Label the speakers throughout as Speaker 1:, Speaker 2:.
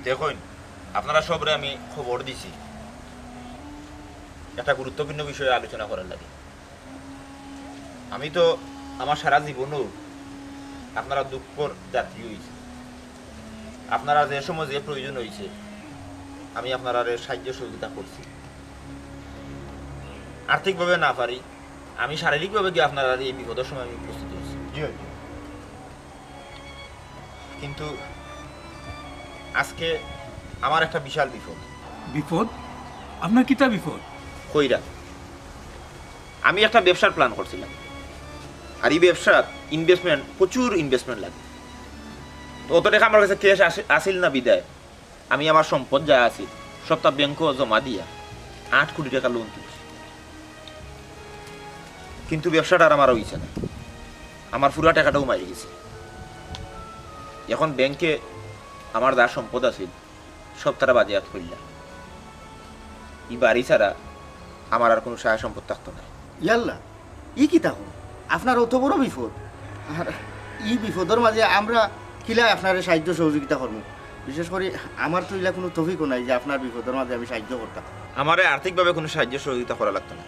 Speaker 1: দেখুন আপনারা সবরে আমি খবর দিছি একটা গুরুত্বপূর্ণ বিষয়ে আলোচনা করার লাগে। আমি তো আমার সারা জীবনও আপনারা দুঃখর যাত্রী হয়েছে, আপনারা যে সময় যে প্রয়োজন হয়েছে আমি আপনারা সাহায্য সহযোগিতা করছি। আর্থিকভাবে না পারি, আমি শারীরিকভাবে গিয়ে আপনারা এই বিপদের সময় আমি উপস্থিত হয়েছি। কিন্তু আজকে আমার একটা বিশাল বিপদ।
Speaker 2: বিপদ? আপনার কিতা বিপদ?
Speaker 1: কইরা আমি একটা ব্যবসার প্ল্যান করছিলাম, আর এই ব্যবসার ইনভেস্টমেন্ট, প্রচুর ইনভেস্টমেন্ট লাগে। তো অত টাকা আমার কাছে ক্যাশ আসিল না বিদায় আমি আমার সম্পদ যা আছিল সপ্তাহ ব্যাংকও জমা দিয়া 8 কোটি টাকা লোন তুলছি। কিন্তু ব্যবসাটা আর আমার হইছে না, আমার পুরা টাকাটাও মারি গেছে। এখন ব্যাংকে আমার যা সম্পদ আছিল সব তারা বাজেয়াত করলাম। এই বাড়ি ছাড়া আমার আর কোনো সহায় সম্পদ থাকতো না।
Speaker 3: ইয়াল্লা ই কি তাহো আপনার অত বড় বিপদ, আর ই বিপদের মাঝে আমরা কিলা আপনার সাহায্য সহযোগিতা করবো? বিশেষ করে আমার তো ইলা কোনো তফিকও নাই যে আপনার বিপদের মাঝে আমি সাহায্য করতাম।
Speaker 1: আমার আর্থিকভাবে কোনো সাহায্য সহযোগিতা করা লাগতো না।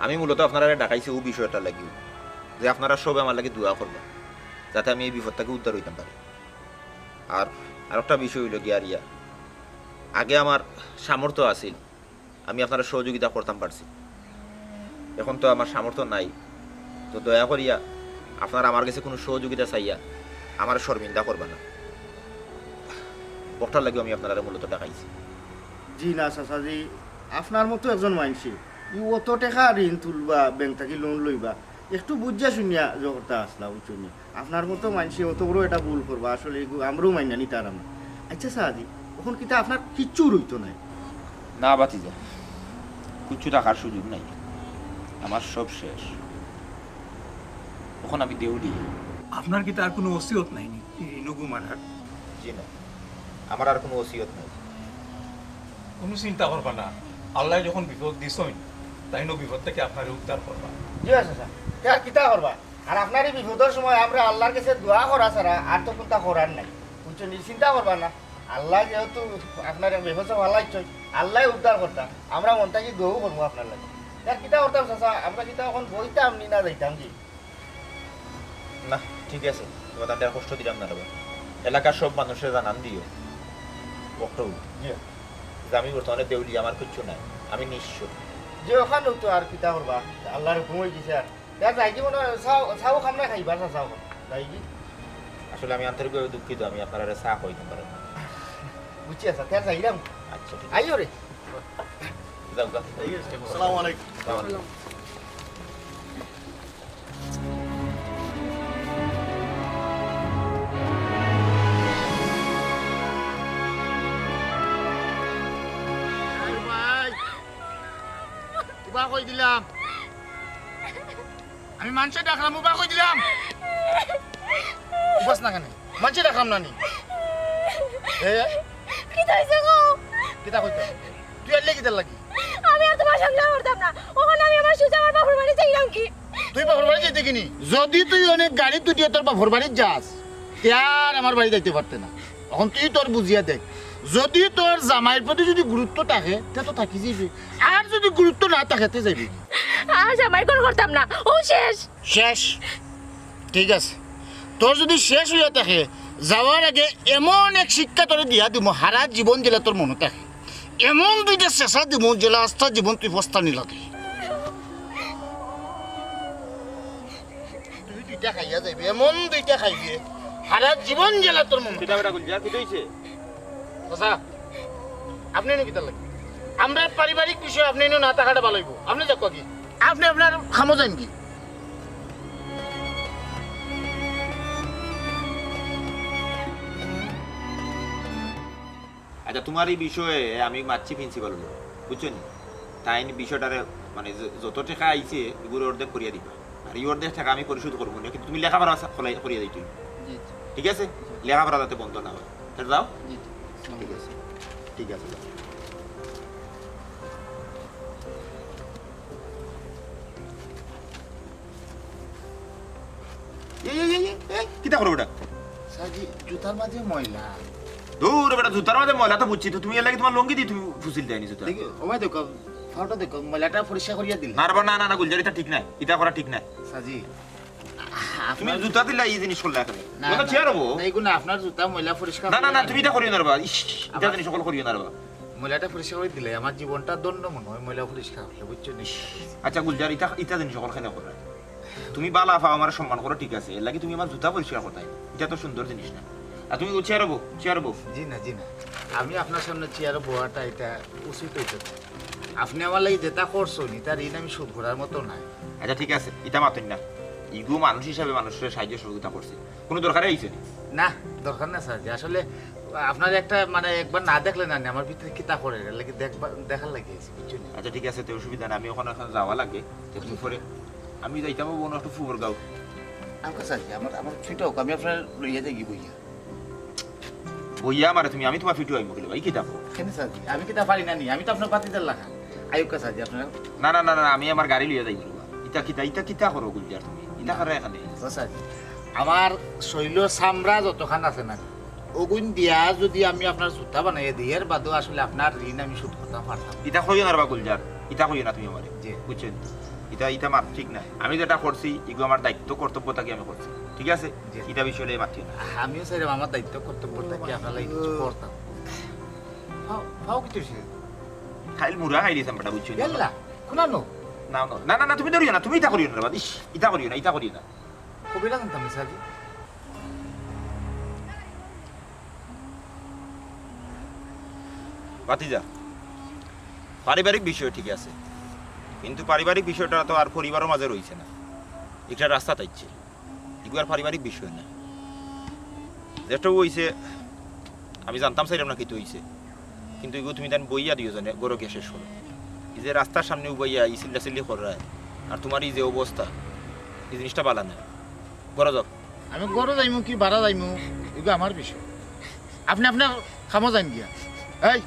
Speaker 1: আমি মূলত আপনারা ডাকাইছি ও বিষয়টা লাগিও যে আপনারা সব আমার লাগে দোয়া করবেন যাতে আমি এই বিপদ থেকে উদ্ধার হইতে পারি। আর আরেকটা বিষয় হইল গিয়া রিয়া, আগে আমার সামর্থ্য আছিল, আমি আপনারা সহযোগিতা করতাম পারছি। এখন তো আমার সামর্থ্য নাই, তো দয়া করিয়া আপনারা আমার কাছে কোনো সহযোগিতা চাইয়া আমার শর্মিন্দা করবা না। ওটার লাগে আমি আপনারা মূলত ডাকাইছি।
Speaker 3: জি না চাচাজি, আপনার মতো একজন মানুষই ই অত টাকা ঋণ তুলবা, ব্যাংক থেকে লোন লইবা, একটু বুঝা শুনিয়া জগৎটা আসলা বুঝুন। আপনার মতো মানুষই অত বড় এটা ভুল করবা, আসলে আমরাও মাইনা নি তার আমরা। আচ্ছা চাচাজি, এখন কিন্তু আপনার কিচ্ছু রইতো নাই?
Speaker 1: না বাতিজা, কিছু টাকার সুযোগ নাই, আমার সব শেষ। এখন আমি দেউলি।
Speaker 2: আপনার কি তার কোনো ওসিয়ত নাই নি এই নগু মারার?
Speaker 1: জি না, আমার আর কোনো ওসিয়ত নাই।
Speaker 2: কোনো চিন্তা করবা না, আল্লাহ যখন বিপদ দিছইন তাই বিপদ থেকে আপনার উদ্ধার করবা।
Speaker 3: জি আছে স্যার, আর কিতা করবা? আর আপনার এই বিপদের সময় আমরা আল্লাহর কাছে দোয়া করা ছাড়া আর তো কোনটা করার নাই বুঝছো। চিন্তা করবা না, আল্লাহ যেহেতু আপনার ব্যবস্থা ভালো ইচ্ছই, আল্লাহ উদ্ধার করতাম, আমরা মনটা কি দোয়াও করবো আপনার লাগে। আর কিতা করতাম চাচা, আমরা কিতা এখন বইতাম নি না যাইতাম কি?
Speaker 1: না ঠিক আছে, তোমার তাদের কষ্ট দিলাম না রবা। এলাকার সব মানুষের জানান দিও যে আমি বর্তমানে দেউলি, আমার কিচ্ছু নাই, আমি নিঃস্ব।
Speaker 3: যে ওখানে তো আর কিতা করবা, আল্লাহর হুকুম হয়ে দিছে। আর যাই কি মনে চাও খামনা খাইবা চাচাও যাই কি?
Speaker 1: আসলে আমি আন্তরিকভাবে দুঃখিত, আমি আপনারা চা খাইতে পারেন।
Speaker 3: বুঝছি আচ্ছা, তার যাইলাম।
Speaker 1: আচ্ছা ঠিক
Speaker 3: আইও রে।
Speaker 1: যাও গা।
Speaker 3: আসসালামু আলাইকুম। উবা কই দিলাম, আমি মানুষে ডাকলাম, উবা কই দিলাম। উবাস না কেন মানুষে ডাকলাম না নি?
Speaker 4: কিতা হইছে গো?
Speaker 3: কিতা কইতে তুই এলে কিতা লাগি?
Speaker 4: আমি আর তোমার সঙ্গে করতাম না, ওখানে আমি আমার সুজা আমার বাপের বাড়ি যাইলাম কি?
Speaker 3: তুই বাপের বাড়ি যেতে কিনি? যদি তুই অনেক গাড়ি তুটিয়ে তোর বাপের বাড়ি যাস তার আমার বাড়ি যাইতে পারতে না। এখন তুই তোর বুঝিয়া দেখ, যদি তোর জামাইয়ের প্রতি যদি গুরুত্ব থাকে তে তো থাকি যাবি, আর যদি গুরুত্ব না থাকে তে যাবি।
Speaker 4: আজ আমার কোন করতাম না, ও শেষ।
Speaker 3: শেষ? ঠিক আছে, তোর যদি শেষ হইয়া থাকে যাওয়ার আগে এমন এক শিক্ষা তোরে দিয়া দিব, হারা জীবন জেলা তোর মনে থাকে, এমন দুইটা শেষা দিব জেলা আস্থা জীবন তুই ফস্তানি লাগে। তুই দুইটা খাইয়া যাবি, এমন দুইটা খাইবে হারা জীবন জেলা তোর মনে। আপনি কিতা লাগে? আমরা পারিবারিক বিষয় আপনি না থাকাটা ভালো হইব। আপনি যাক কি আপনি আপনার খামো যান কি?
Speaker 1: আচ্ছা তোমার এই বিষয়ে আমি মারছি প্রিন্সিপাল বুঝছো নি, তাই বিষয়টারে মানে যত টাকা আইছে এগুলো অর্ধেক করিয়া দিবা, আর এই অর্ধেক টাকা আমি পরিশোধ করবো না, কিন্তু তুমি লেখাপড়া করিয়া দিই। ঠিক আছে, লেখাপড়া যাতে বন্ধ না হয়। যাও। ঠিক আছে, ঠিক আছে। কিতা করবো ওটা?
Speaker 3: জুতার মাঝে ময়লা
Speaker 1: দূর বেটা জুতার মধ্যে ময়লা তো বুঝছি তো তুমি এর লাগি তোমার লঙ্গি দি তুমি ফুসিল দেয়নি জুতা
Speaker 3: দেখি ও ভাই দেখো ফাউটা দেখো ময়লাটা পরিষ্কার করিয়া দিল
Speaker 1: না রে না না না গুলজার এটা ঠিক নাই এটা করা ঠিক নাই
Speaker 3: সাজি
Speaker 1: তুমি জুতা দিলা এই জিনিস করলা এখানে কথা চেয়ার হবো
Speaker 3: এইগুলো আপনার জুতা ময়লা পরিষ্কার
Speaker 1: না না না তুমি এটা করিও না রে বা ইস এটা জিনিস সকল করিও না রে বা
Speaker 3: ময়লাটা পরিষ্কার করে দিলে আমার জীবনটা দণ্ড মনে হয় ময়লা পরিষ্কার হলে বুঝছো নি
Speaker 1: আচ্ছা গুলজার এটা এটা জিনিস সকল খেলা করা তুমি বালা ফাও আমার সম্মান করো ঠিক আছে এর লাগি তুমি আমার জুতা পরিষ্কার করতে এটা তো সুন্দর জিনিস না আর তুমি চেয়ার হবো
Speaker 3: জি না আমি আপনার সামনে চেয়ারে বহাটা এটা উচিত হইতে আপনি আমার লাগি যেটা করছো নি তার ঋণ আমি শোধ করার মতো নাই
Speaker 1: আচ্ছা ঠিক আছে এটা মাতুন না ইগো মানুষ হিসাবে মানুষের সাহায্য সহযোগিতা করছে কোনো দরকারই হইছে
Speaker 3: না দরকার না স্যার আসলে আপনার একটা মানে একবার না দেখলে না আমার ভিতরে কিতা করে লাগে দেখার লাগিয়েছি বুঝছো না
Speaker 1: আচ্ছা ঠিক আছে তো অসুবিধা না আমি ওখানে এখন যাওয়া লাগে তো তুমি পরে আমি যাইতাম বোন একটু ফুবর গাও
Speaker 3: আমাকে স্যার আমার ফিটো আমি আপনার লইয়া যাই
Speaker 1: বইয়া মারে তুমি আমি তোমার ফিটু আইবো ভাই কি দেখো
Speaker 3: কেন স্যার আমি কিতা পারি না নি আমি তো আপনার পাতিদের লেখা আয়ুকা স্যার আপনার
Speaker 1: না আমি আমার গাড়ি লইয়া যাইব ইটা কিতা করো গুলজার তুমি ইটা করে এখানে
Speaker 3: স্যার আমার শৈল চামড়া যতখান আছে না ওগুন দিয়া যদি আমি আপনার জুতা বানাইয়া দিই এর বাদেও আসলে আপনার ঋণ আমি শোধ করতে পারতাম
Speaker 1: ইটা কইও না রে গুলজার ইটা কইও না তুমি আমারে
Speaker 3: জি
Speaker 1: বুঝছেন ইটা মার ঠিক না আমি যেটা করছি ইগো আমার দায়িত্ব কর্তব্যটাকে আমি করছি ঠিক আছে ইটা বিষয়ে মাতিও না
Speaker 3: আমিও স্যার আমার দায়িত্ব কর্তব্যটা কি আপনার লাগি কিছু করতাম ফাও কিছু
Speaker 1: খাইল মুরা খাই দিতাম বেটা বুঝছো
Speaker 3: গেলা শুনানো
Speaker 1: না তুমি ধরিও না তুমি ইটা করিও না রে ইস ইটা করিও না
Speaker 3: কবিরা জানতাম স্যার
Speaker 1: ভাতিজা পারিবারিক বিষয় ঠিক আছে কিন্তু পারিবারিক বিষয়টা তো আর পরিবারের মাঝে রয়েছে না একটা রাস্তা তাইছে এগুলো আর পারিবারিক বিষয় না যেটা হইছে আমি জানতাম চাইলাম না কিন্তু হইছে কিন্তু এগুলো তুমি দেন বইয়া দিও জানে গরকে শেষ করো এই যে রাস্তার সামনে বইয়া এই চিল্লি করায় আর তোমার এই যে অবস্থা এই জিনিসটা বালা না গড় যাও
Speaker 3: আমি গড় যাইমু কি বাড়া যাইমু এগুলো আমার বিষয় আপনি আপনার খামো যাইন গিয়া এই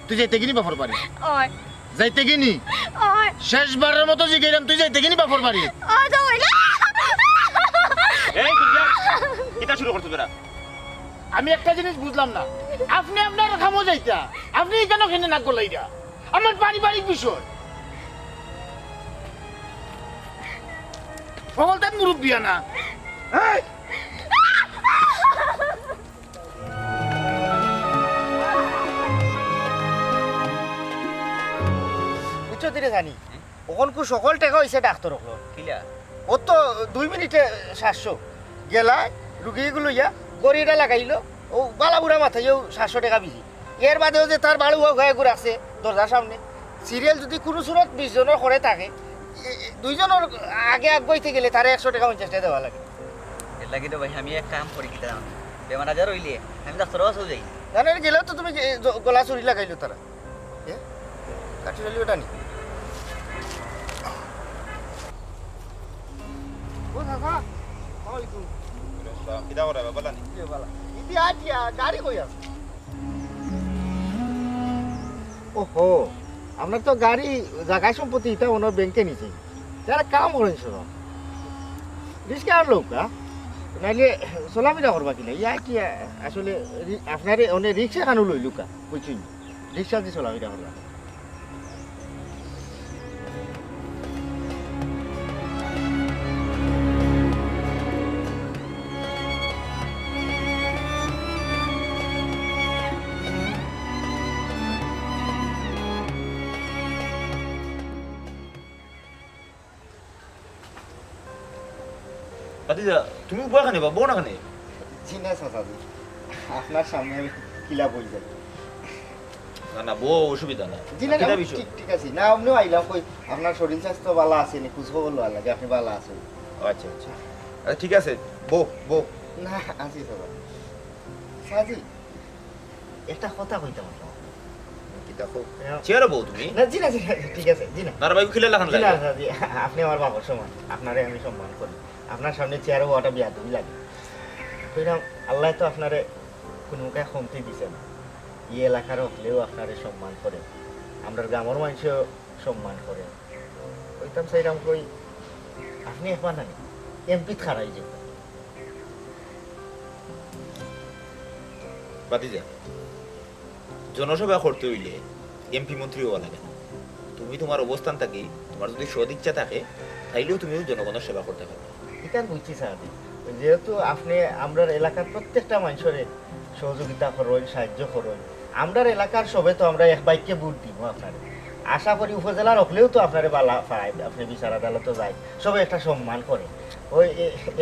Speaker 3: তুই যাইতে কিনি বাপর বাড়ি যাইতে কিনি শেষবারের মতো জিগাইলাম তুই যাইতে কিনি বাপর বাড়ি
Speaker 1: এই গুলজার এটা শুরু করতে তোরা
Speaker 3: আমি একটা জিনিস বুঝলাম না আপনি আপনার খামো যাইতা আপনি কেন কেন না গলাইরা আমার পারিবারিক বিষয় বলতেন মুরব্বিয়া না বুঝছো দিলে জানি ওখান কু সকল টাকা হয়েছে ডাক্তার
Speaker 1: কিলা
Speaker 3: ও তো 2 মিনিটে 700 গেলায় রুগীগুলো ইয়া গড়িটা লাগাইলো ও বালা বুড়া মাথায় 700 টাকা বিজি এর বাদেও যে তার বাড়ি হয়ে ঘুরে আছে দরজার সামনে সিরিয়াল যদি কোনো সুরত 20 জনের করে থাকে দুইজনের আগে বইতে গেলে তার 100 টাকা 50 টাকা দেওয়া লাগে
Speaker 5: এর লাগি তো ভাই আমি এক কাম করি কি জানো বেমার আজার হইলে আমি ডাক্তার কাছে যাই
Speaker 3: জানেন গেলেও তো তুমি গলা চুরি লাগাইলো তারা কাটি চলি ওটা নি ও কাকা ওয়ালাইকুম
Speaker 1: কিটা করে বাবা নি
Speaker 3: ইদি আটিয়া গাড়ি কই আছে ওহো আপনার তো গাড়ি জায়গা সম্পত্তি এটা ওনার ব্যাংকে নিছে তারা কাম করেন শুনো রিস্কা আর লোক নাইলে সোলামিটা করবা কিনা ইয়া কি আসলে আপনার অনেক রিক্সা কানো লই লুকা বুঝছেন রিক্সা দিয়ে সোলামিটা করবা
Speaker 1: ভাতিজা তুমি বই খানে বা বউ না খানে
Speaker 3: জি না চাচাদি আপনার সামনে আমি কিলা বই যাই
Speaker 1: না বউ অসুবিধা না
Speaker 3: জি না ঠিক আছে না আপনিও আইলাম কই আপনার শরীর স্বাস্থ্য ভালো আছে নি খুশ খবর লওয়া লাগে আপনি ভালো আছেন
Speaker 1: আচ্ছা ঠিক আছে বউ
Speaker 3: না আছি চাচা সাজি একটা কথা কইতাম
Speaker 1: কি দেখো চেয়ার বউ তুমি
Speaker 3: না জি না ঠিক আছে জি না
Speaker 1: না ভাই খিলে লাখান
Speaker 3: জি
Speaker 1: লাগে
Speaker 3: না সাজি আপনি আমার বাবার সমান আপনারে আমি সম্মান করি আপনার সামনে চেয়ারে ওটা বিয়াদবি লাগে কইলাম আল্লাহ তো আপনারে কোনো মুখে কমতি দিছে না এই এলাকার হলেও আপনারে সম্মান করে আমরা গ্রামের মানুষও সম্মান করে কইতাম সেইরাম কই আপনি একবার না এমপি খারাই যে
Speaker 1: বাতিজা জনসভা করতে হইলে এমপি মন্ত্রী হওয়া লাগে না। তুমি তোমার অবস্থান থাকি তোমার যদি সদ ইচ্ছা থাকে তাইলেও তুমিও জনগণের সেবা করতে পারবে।
Speaker 3: এটা বুঝছি স্যার, যেহেতু আপনি আমরা এলাকার প্রত্যেকটা মানুষের সহযোগিতা করেন, সাহায্য করেন, আমরা এলাকার সবে তো আমরা এক বাইককে ভোট দিব আপনার। আশা করি উপজেলার হলেও তো আপনার বালা পায়, আপনি বিচার আদালতে যায়, সবাই একটা সম্মান করে। ওই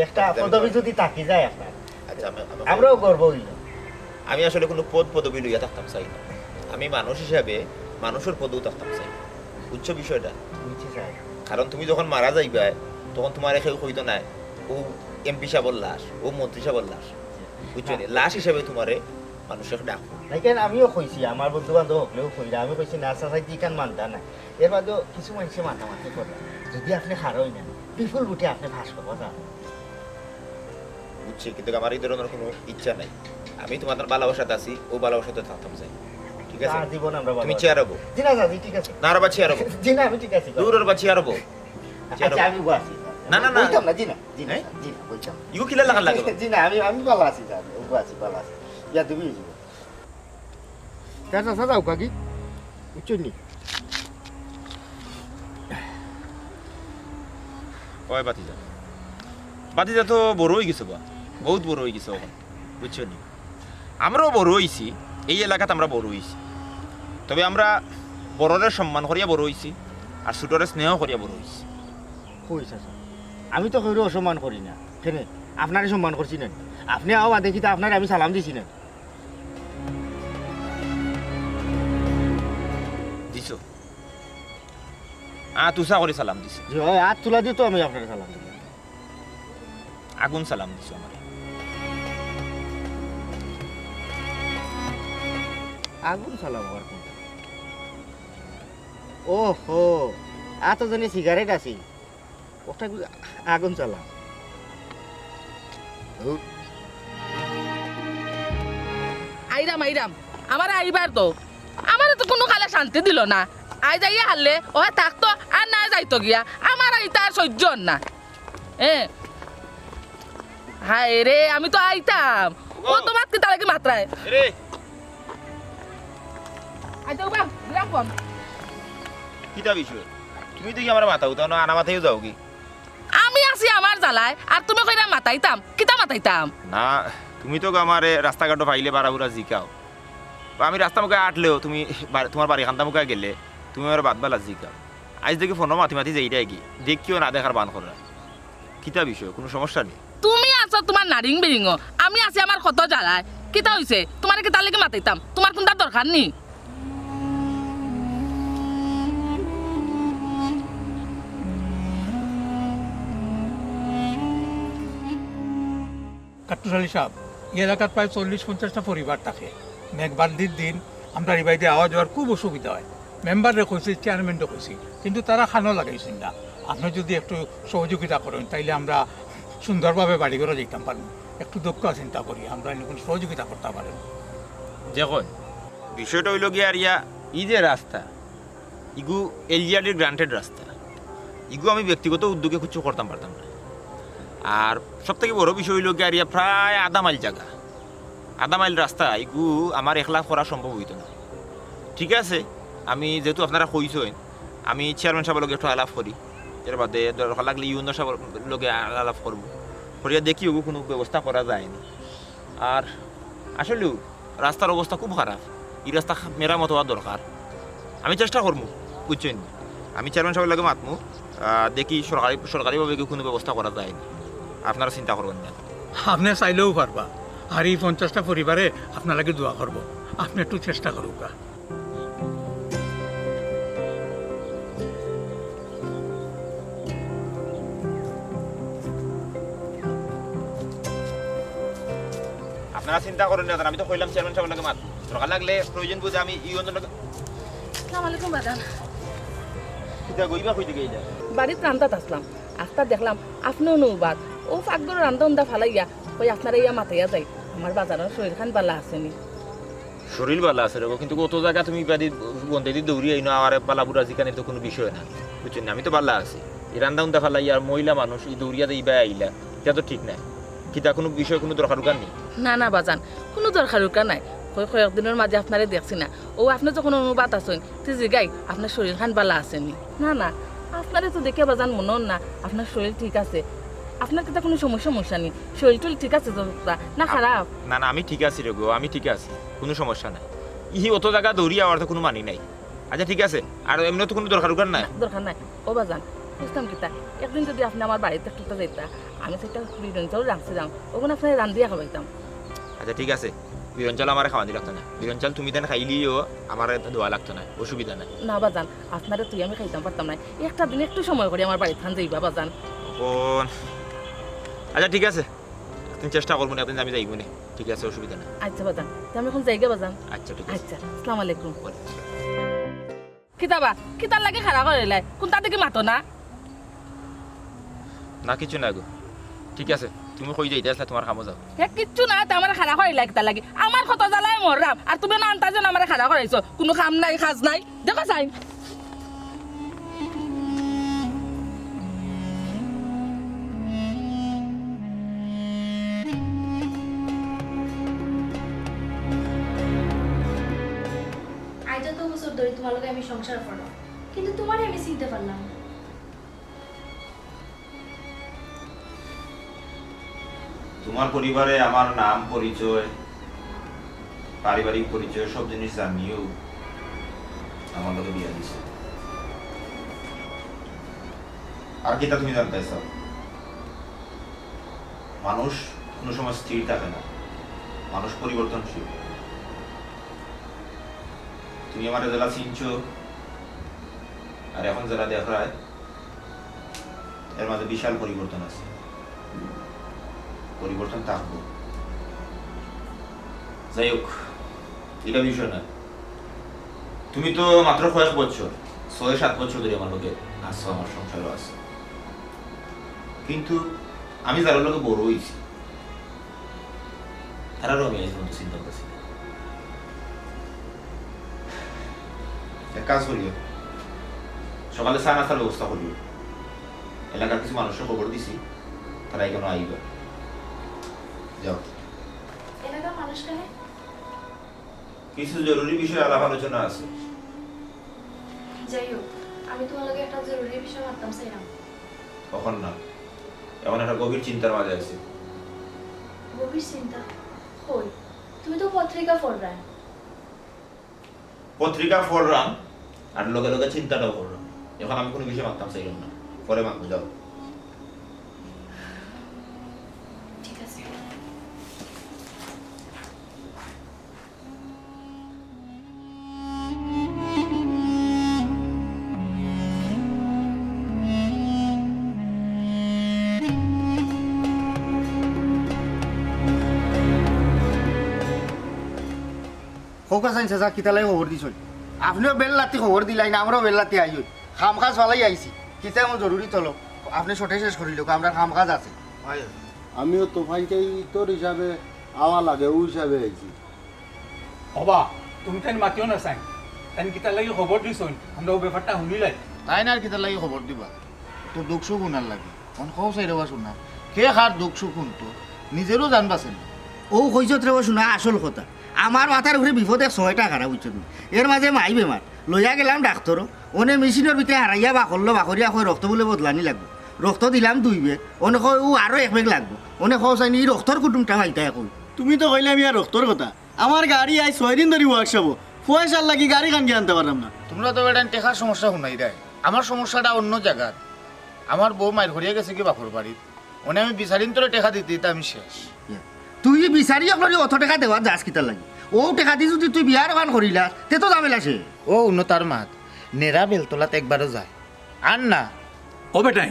Speaker 3: একটা পদবি যদি থাকি যায় আপনার,
Speaker 1: আচ্ছা
Speaker 3: আমরাও গর্ব হইল।
Speaker 1: আমি আসলে কোনো পদ পদবি লইয়া থাকতাম চাই না। আমি মানুষ হিসাবে মানুষের পদও থাকতাম চাই, বুঝছো বিষয়টা?
Speaker 3: বুঝছি স্যার।
Speaker 1: কারণ তুমি যখন মারা যাইবা তখন তোমার কেউ কইতো না ও এমপি সাহেবের লাশ, ও মন্ত্রী সাহেবের লাশ, বুঝছো? লাশ হিসাবে তোমারে মানুষের ডাকো।
Speaker 3: লাইকেন আমিও কইছি, আমার বন্ধু বান্ধব হকলেও কইরা, আমি কইছি না চাচা ইখান মানতা না। এর বাদেও কিছু মানুষে মাতামাতি করে, যদি আপনি হারই না বিপুল বুটে আপনি ফাঁস করবো স্যার।
Speaker 1: বুঝছি, কিন্তু আমার এই ধরনের কোনো ইচ্ছা নাই। আমি তোমাদের ভালোবাসাতে আছি, ও ভালোবাসাতে থাকতাম চাই, ঠিক আছে?
Speaker 3: জীবন আমরা
Speaker 1: তুমি চেয়ার হবো
Speaker 3: জি না জি ঠিক আছে
Speaker 1: না, আরবা চেয়ার হবো
Speaker 3: জি না, আমি ঠিক আছে
Speaker 1: দূরের বা চেয়ার হবো।
Speaker 3: আচ্ছা আমি বসি
Speaker 1: না না না
Speaker 3: বলতাম না, জি না জি না জি না বলতাম
Speaker 1: ইগো কিলা লাগা লাগে
Speaker 3: জি না, আমি ভালো আছি স্যার, ও আছি ভালো আছি। ইয়া তুমি যাও চাচা চাচা ও কাকি উচ্চনি
Speaker 1: ওই বাতিজা, বাতিজা তো বড় হয়ে গেছে, বা বহুত বড় হয়ে গেছে এখন, বুঝছো নি? আমরাও বড় হয়েছি, এই এলাকাতে আমরা বড় হয়েছি, তবে আমরা বড়রের সম্মান করিয়া বড় হয়েছি আর ছোটরে স্নেহ করিয়া বড় হয়েছি।
Speaker 3: কই চাচা, আমি তো কইরো অসম্মান করি না, কেন আপনারই সম্মান করছি না? আপনি আও দেখি তো আপনার আমি সালাম দিছি না।
Speaker 1: দিছো তুষা করে সালাম দিছি,
Speaker 3: জি হয়, হাত তুলা দিয়ে তো আমি আপনার সালাম দিই।
Speaker 1: আগুন সালাম দিছো আমার।
Speaker 3: আগুন সালাম আবার কোনটা? ও হো, এত জানি সিগারেট আছে, ওটা আগুন চালাম।
Speaker 6: আইরাম আইরাম আমার আইবার তো আমার তো কোনো কালে শান্তি দিল না। আই যাইয়া হারলে ও থাকতো আর না যাইতো গিয়া, আমার আইতা আর সহ্য না। হায় রে, আমি তো আইতাম, ও তোমার কি তার কি মাত্রায় আইতা বা বিরাম ফোন
Speaker 1: কিতা বিষয়? তুমি তো কি আমার মাথা উঠাও না, আনা মাথায়ও যাও কি?
Speaker 6: আমি আছি আমার জ্বালায়, আর তুমি কইরা মাতাইতাম, কিতা মাতাইতাম
Speaker 1: না, তুমি তো আমার রাস্তাঘাটও পাইলে বাড়াবুড়া জিকাও, বা আমি রাস্তা মুখে আটলেও তুমি তোমার বাড়ি খান্তা মুখে গেলে তুমি আমার বাদ বালা জিকাও। আজ দেখি ফোনও মাতি মাতি যাইটাই কি দেখিও না দেখার বান করা। কিতা বিষয়? কোনো সমস্যা নেই।
Speaker 6: তুমি আছো তোমার নারিং বিরিং, আমি আছি আমার কত জ্বালায়। কিতা হইছে? তোমার কি তার লেগে মাতাইতাম? তোমার কোনটা দরকার নি?
Speaker 2: কাট্টুশ আলী সাহেব, এই এলাকার প্রায় 40-50টা পরিবার থাকে। মেঘবান্ধির দিন আমরা এই বাড়িতে আওয়া যাওয়ার খুব অসুবিধা হয়। মেম্বাররে কইছি, চেয়ারম্যানও কইছি, কিন্তু তারা খানো লাগাইছেন না। আপনি যদি একটু সহযোগিতা করেন তাইলে আমরা সুন্দরভাবে বাড়ি ঘরে যেতাম পারব। একটু দক্ষ চিন্তা করি, আমরা এরকম সহযোগিতা করতে পারেন।
Speaker 1: দেখুন, বিষয়টা হইল গিয়ে আর ই যে রাস্তা ইগু এলজিআরডির গ্রান্টেড রাস্তা, ইগু আমি ব্যক্তিগত উদ্যোগে কিছু করতাম পারতাম না। আর সব থেকে বড় বিষয় হইল গিয়ে আর প্রায় আধা মাইল জায়গা, আধা মাইল রাস্তা, ইগু আমার একলা করা সম্ভব হইতো না। ঠিক আছে, আমি যেহেতু আপনারা কইছেন, আমি চেয়ারম্যান সাহেবের লগে একটু আলাপ করি, এর বাদে দরকার লাগলে ইউনো সাহেবের লগে আলাপ করবো, করিয়া দেখি ওগু কোনো ব্যবস্থা করা যায়নি। আর আসলেও রাস্তার অবস্থা খুব খারাপ, এই রাস্তা মেরামত হওয়ার দরকার। আমি চেষ্টা করবো, বুঝছেন? আমি চেয়ারম্যান সাহেবের লগে মাতমু, দেখি সরকারিভাবে কোনো ব্যবস্থা করা যায়নি। আপনারা চিন্তা করবেন না।
Speaker 2: আপনি চাইলেও পারবা, আর এই 50টা পরিবারে আপনার লাগে দোয়া করবো। আপনি একটু চেষ্টা করুক।
Speaker 1: আপনারা চিন্তা করেন না, আমি তো কইলাম চেয়ারম্যান সাহেবের লগে মাতমু, দরকার লাগলে প্রয়োজন বুঝে আমি ইউনোর লগে।
Speaker 6: আসসালামু আলাইকুম বাজান।
Speaker 1: কিতা কইবা কই দিকে এইটা?
Speaker 6: বাড়ির রান্দাত আসলাম, আস্তা দেখলাম আপনিও নৌবাদ ও ফাঁকগুলো রান্দা উন্দা ফালাইয়া ওই আপনারা ইয়া মাথাইয়া যাই। আমার বাজারের শরীর খান বালা আসেনি।
Speaker 1: শরীর ভালো আছে রে, কিন্তু কত জায়গা তুমি বাড়ি বন্ধে দিয়ে দৌড়ি আইনো, আর পালা বুড়া জিকানের তো কোনো বিষয় না, বুঝছেন? আমি তো ভালো আছি। এই রান্দা উন্দা ফালাই আর মহিলা মানুষ এই দৌড়িয়া দিয়ে ইবা আইলা, এটা তো ঠিক নাই। কিতা কোনো বিষয় কোনো দরকার নেই।
Speaker 6: না না বাজান, কোনো দরকার উরকার নাই। কয়েকদিনের মাঝে আপনারে দেখছি না ও আপনার যখন অনুবাদ আছেন তুই জিগাই আপনার শরীর খান বালা আসেনি না না আপনারে তো দেখে বাজান মনে হন না আপনার শরীর ঠিক আছে আপনার কিন্তু কোনো সমস্যা নেই শরীর টরীর ঠিক আছে যতটা না খারাপ
Speaker 1: না না আমি ঠিক আছি রে গো, আমি ঠিক আছি, কোনো সমস্যা নাই। ইহি অত জায়গা দৌড়িয়ে আমার তো কোনো মানি নাই। আচ্ছা ঠিক আছে, আর এমনি তো কোনো দরকার নাই।
Speaker 6: দরকার নাই ও বাজান বুঝতাম কিতা একদিন যদি আপনি আমার বাড়িতে একটু যাইতা আমি সেটা বিরিয়ানি চাউল রাখছিলাম ওখানে আপনার রান্ধিয়া খাওয়াইতাম।
Speaker 1: আচ্ছা ঠিক আছে, বিরিয়ানি চাল আমার খাওয়া লাগতো না, বিরিয়ানি চাল তুমি দেন খাইলিও আমার দোয়া লাগতো না, অসুবিধা নাই।
Speaker 6: না বাজান আপনারা তুই আমি খাইতাম পারতাম না একটা দিন একটু সময় করে আমার বাড়িতে খান যাইবা বাজান।
Speaker 1: আচ্ছা ঠিক আছে, একদিন চেষ্টা করবো না, একদিন আমি যাইব না, ঠিক আছে অসুবিধা নাই।
Speaker 6: আচ্ছা বাজান আমি এখন যাইগে বাজান।
Speaker 1: আচ্ছা ঠিক আছে।
Speaker 6: আচ্ছা আসসালামু আলাইকুম। কিতাবা কিতার লাগে খারাপ করে লাই কোনটা দিকে মাতো না
Speaker 1: না কিছু না গো, ঠিক আছে তুমি কই যাইতে আসলে তোমার কামো যাও।
Speaker 6: হে কিচ্ছু না তো আমার খারাপ করে লাই কিতা লাগে আমার কত জ্বালায় মররাম আর তুমি না আনতা যেন আমার খারাপ করাইছো কোনো কাম নাই কাজ নাই দেখো চাই।
Speaker 4: আজ তো বছর ধরে তোমার লগে আমি সংসার করলাম কিন্তু তোমারে আমি চিনতে পারলাম না।
Speaker 1: তোমার পরিবারে আমার নাম পরিচয় পারিবারিক পরিচয় সব জিনিস জানিও আমার লোকে বিয়া দিছে। আর কিটা তুমি জানতে চাও, মানুষ কোনো সময় স্থির থাকে না, মানুষ পরিবর্তনশীল। তুমি আমার যারা চিনছো আর এখন যারা দেখায় এর মাঝে বিশাল পরিবর্তন আছে, পরিবর্তন থাকবো। যাই হোক এটা বিষয় না, তুমি তো মাত্র কয়েক বছর 6-7 বছর ধরে আমার লোকে আসছো, আমার সংসারও আছে, কিন্তু আমি যারা লোকে বড় হয়েছি তারাও আমি এই পর্যন্ত চিন্তা করছি। এক কাজ করিও, সকালে চা নাস্তার ব্যবস্থা করিও, এলাকার কিছু মানুষের খবর দিছি তারা এখানে আইবা। যাও।
Speaker 4: এলাকার মানুষ কেন?
Speaker 1: কিছু জরুরি বিষয় আলাপ আলোচনা আছে।
Speaker 4: যাই হোক আমি তোমার লগে একটা জরুরি বিষয় মারতাম চাইলাম।
Speaker 1: কখন না, এখন একটা গভীর চিন্তার মাঝে আছি।
Speaker 4: গভীর চিন্তা? কই তুমি তো পত্রিকা পড়রা।
Speaker 1: পত্রিকা পড়লাম আর লগে লগে চিন্তাটাও করলাম, এখন আমি কোনো বিষয় মারতাম চাইলাম না, পরে মারবো। যাও।
Speaker 4: ঠিক আছে।
Speaker 3: হোকা সাইন চাচা কিতালাই খবর দিছ, আপনিও বেল রাতি খবর দিলাই না, আমরাও বেল রাতি আইও, খাম কাজ ভালাই আইছি, কিতা আমার জরুরি তলো আপনি ছোটে শেষ করিল, আমরা খাম কাজ আছে।
Speaker 7: আমিও তোফানকেই তোর হিসাবে আওয়া লাগে ওই হিসাবে আইছি।
Speaker 2: হবা তুমি তাই মাতিও না চাই তাই কিতার লাগে খবর দিছন আমরা ও ব্যাপারটা শুনিলাই
Speaker 3: তাই না আর কিতার লাগি খবর দিবা, তোর দুঃখ সুখ শুনার লাগে, অন খাও চাই রেবা শোনা, কে খার দুঃখ সুখ শুনতো নিজেরও জানবাছেন। ও কইছত রেবা শোনা আসল কথা, আমার মাথার ঘুরে বিপদ 100টা খারাপ হইছ, এর মাঝে মাই বেমার লইয়া গেলাম ডাক্তারও, ওনে মেশিনের ভিতরে হারাইয়া বাকরলো, বাকরিয়া কয় রক্ত বলে বদলানি লাগবে, রক্ত দিলাম 2 বেগ, ওনে কয় ও আরো 1 বেগ লাগবে, ওনে খাও চাইনি রক্তর কুটুমটা ভাইতা এখন।
Speaker 7: তুমি তো কইলে আমি আর রক্তর কথা, আমার গাড়ি আই 6 দিন ধরে ওয়ার্কশপ, পয়সার লাগি গাড়ি খান আনতে পারলাম না।
Speaker 3: তোমরা তো বেটা টেকার সমস্যা শুনাই দেয়, আমার সমস্যাটা অন্য জায়গার। আমার বউ মায়ের ঘুরিয়ে গেছে কি বাপর বাড়ির, ওনে আমি বিচারিন তোরে টেকা দিতে দিতে আমি শেষ। তুই বিচারি আপনার অত টাকা দেওয়ার যাস কিতার লাগে, ও টাকা দিয়ে যদি তুই বিয়ার বান করিলা তে তো ঝামেলা সে। ও উন্নতার মাত নেরা বেলতলাতে একবারও যায় আর না।
Speaker 2: ও বেটাই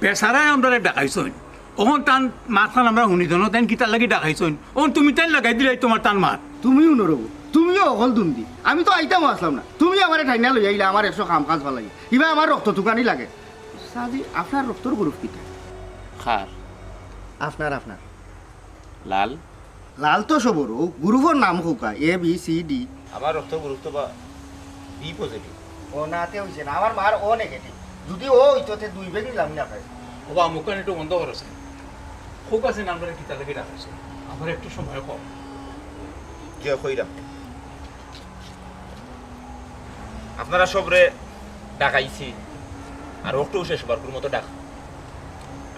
Speaker 2: বেচারাই আমরা ডাকাইছইন ওখন টান মাত খান আমরা শুনি ধনো তাই কিতার লাগি ডাকাইছইন ওন তুমি তাই লাগাই দিলাই তোমার টান মাত।
Speaker 3: তুমিও নরবো, তুমিও অকল দুন্দি, আমি তো আইতাম আসলাম না, তুমি আমার ঠাইনা লই আইলা, আমার 100 কাম কাজ ভাল লাগে, ইবা আমার রক্ত টুকানি লাগে। সাদি আপনার রক্তর গ্রুপ কিটা?
Speaker 1: খার
Speaker 3: আপনার আপনার
Speaker 1: লাল
Speaker 3: লাল তো সবর, ও গ্রুপের নাম হোকা ABCD।
Speaker 1: আমার রক্ত গুরুত্ব বা বি পজিটিভ।
Speaker 3: ও নাতে হইছে না, আমার মার ও নেগেটিভ, যদি ও হইতোতে 2 বেগ নিলাম না ভাই।
Speaker 2: হবা মুখান একটু বন্ধ করছে খুব আছে আমরা কিতার লাগে ডাকাইছো আমার একটু সময় কম।
Speaker 1: কে কইরাম আপনারা সবরে ডাকাইছি আর একটু শেষ বারকুর মতো ডাক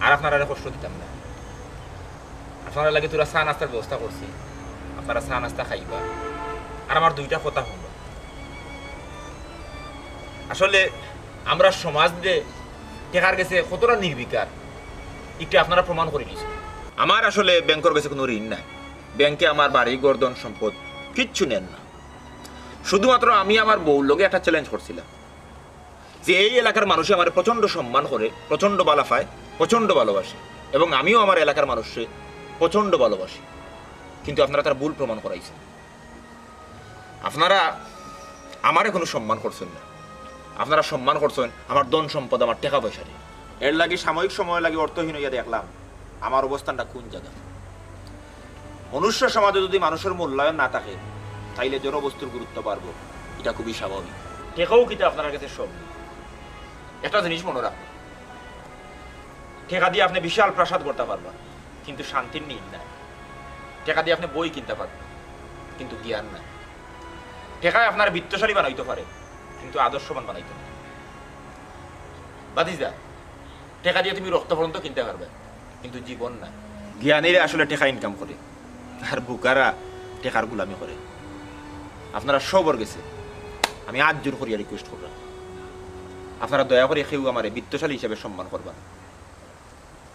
Speaker 1: আর আপনারা কষ্ট দিতাম না আপনারা লাগে তোরা চা নাস্তার ব্যবস্থা করছি আপনারা চা নাস্তা খাইবা আর আমার দুইটা কথা শুনবা আসলে আমরা সমাজ দিয়ে টেকার গেছে কতটা নির্বিকার একটু আপনারা প্রমাণ করে দিয়েছেন আমার আসলে ব্যাংকের কাছে কোনো ঋণ নাই ব্যাংকে আমার বাড়ি গর্দন সম্পদ কিচ্ছু নেন না শুধুমাত্র আমি আমার বউর লগে একটা চ্যালেঞ্জ করছিলাম যে এই এলাকার মানুষ আমার প্রচন্ড সম্মান করে প্রচন্ড ভালো পায় প্রচন্ড ভালোবাসে এবং আমিও আমার এলাকার মানুষকে প্রচন্ড ভালোবাসি কিন্তু আপনারা তার ভুল প্রমাণ করাইছেন আপনারা আমারে কোনো সম্মান করছেন না আপনারা সম্মান করছেন আমার ধন সম্পদ আমার টাকা পয়সা নিয়ে এর লাগে সাময়িক সময় লাগে অর্থহীন হইয়া দেখলাম আমার অবস্থানটা কোন জায়গা মনুষ্য সমাজে যদি মানুষের মূল্যায়ন না থাকে তাইলে জড় বস্তুর গুরুত্ব বাড়বো এটা খুবই স্বাভাবিক টেকাও কিন্তু আপনার কাছে সব একটা জিনিস মনে রাখবেন টেকা দিয়ে আপনি বিশাল প্রাসাদ করতে পারবেন কিন্তু শান্তির নিন নাই টেকা দিয়ে আপনি বই কিনতে পারবেন কিন্তু জ্ঞান নাই টেকায় আপনার বিত্তশালী বানাইতে পারে কিন্তু আদর্শবান বানাইতে পারে বাদিজা টেকা দিয়ে তুমি রক্ত পর্যন্ত কিনতে পারবে কিন্তু জীবন না জ্ঞানীরা আসলে টেকা ইনকাম করে আর বুকারা টেকার গুলামি করে আপনারা সবর গেছে আমি আজ জোর করিয়া রিকোয়েস্ট করলাম আপনারা দয়া করে কেউ আমার বিত্তশালী হিসেবে সম্মান করবেন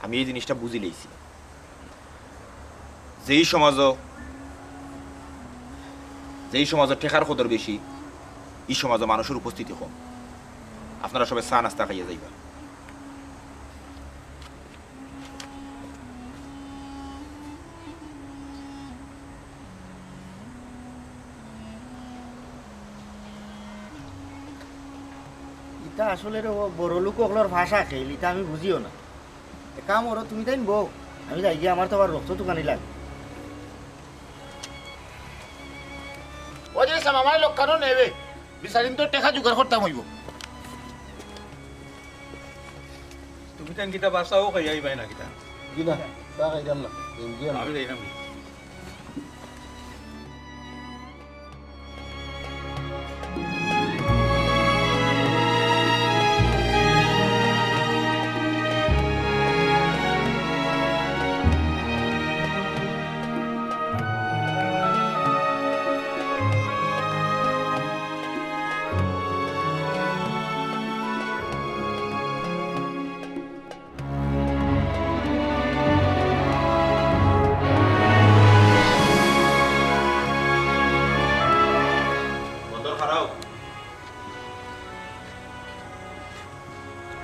Speaker 1: আমি এই জিনিসটা বুঝি লইছি যেই সমাজও টেকার কদর বেশি এই সমাজে মানুষের উপস্থিতি কম আপনারা সবাই চা নাস্তা খাইয়া যাইবা
Speaker 3: ইটা আসলে বড় লোক ওগুলোর ভাষা খেল ইটা আমি বুঝিও না কাম ওর তুমি তাই বউ আমি যাই গিয়ে আমার তো আবার রক্ত দোকানি লাগে ও যে আমার লোক কেন নেবে বিচারিন তো টেকা জোগাড় করতাম হইব
Speaker 2: তুমি তেন কিতা বাসাও খাই পাই না কিতা
Speaker 3: কিনা চা খাইলাম না
Speaker 2: আমি যাইলাম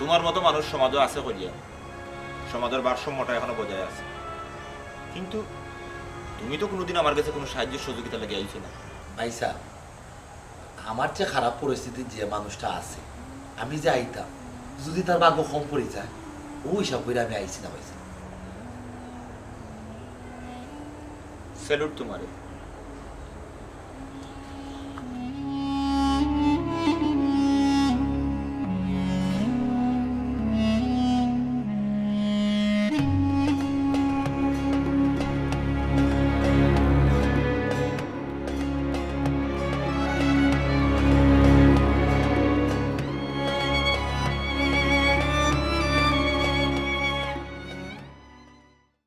Speaker 1: তোমার মতো মানুষ সমাজও আছে করিয়া সমাজের ভারসাম্যটা এখনো বজায় আছে কিন্তু তুমি তো কোনোদিন আমার কাছে কোনো সাহায্য সহযোগিতা লেগে আইছো না
Speaker 8: ভাইসা আমার যে খারাপ পরিস্থিতি যে মানুষটা আছে আমি যে আইতাম যদি তার ভাগ্য কম পড়ে যায় ওই হিসাব করে আমি আইছি না ভাইসা
Speaker 1: স্যালুট তোমারে